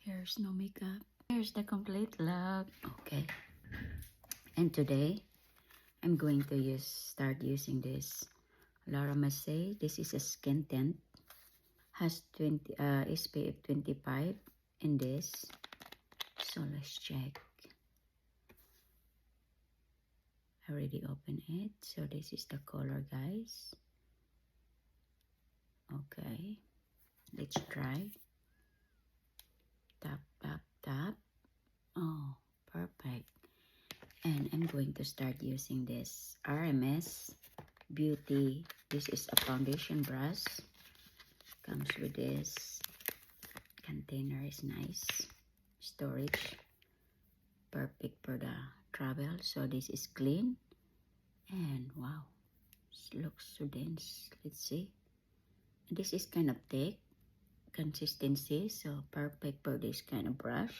There's no makeup. Here's the complete look. Okay. And today, I'm going to start using this Laura Mercier. This is a skin tint. Has SPF 25 in this. So let's check. I already opened it. So this is the color, guys. Okay. Let's try. Tap, tap, tap. Oh, perfect. And I'm going to start using this RMS Beauty. This is a foundation brush. Comes with this container. Is nice. Storage. Perfect for the travel. So this is clean. And wow. It looks so dense. Let's see. This is kind of thick consistency. So perfect for this kind of brush.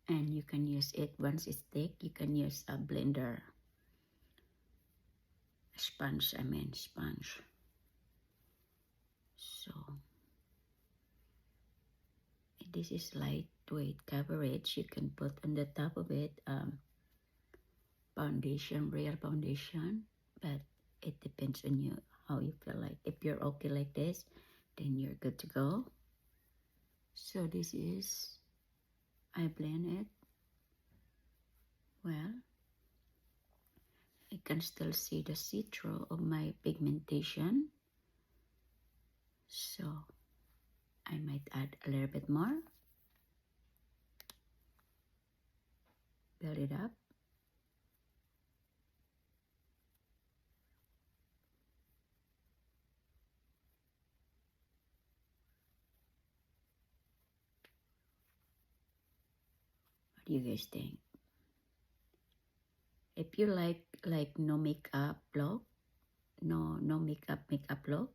And you can use it once it's thick. You can use a blender. Sponge. So this is lightweight coverage. You can put on the top of it foundation, real foundation, but it depends on you how you feel like. If you're okay like this, then you're good to go. So this is, I blend it. Well, I can still see the see-through of my pigmentation. So I might add a little bit more. Build it up. What do you guys think? If you like no makeup look, no makeup look,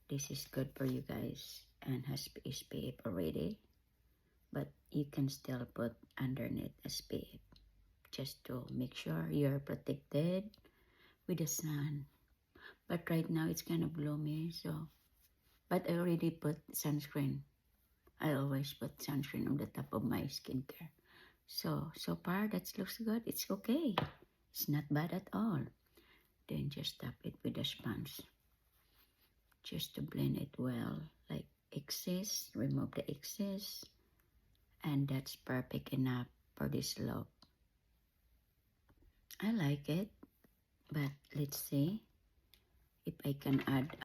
this is good for you guys and has SPF already. But you can still put underneath SPF just to make sure you're protected with the sun. But right now it's kind of gloomy, so. But I already put sunscreen. I always put sunscreen on the top of my skincare. So far that looks good. It's okay. It's not bad at all. Then just tap it with a sponge. Just to blend it well. Like excess, remove the excess. And that's perfect enough for this look. I like it. But let's see if I can add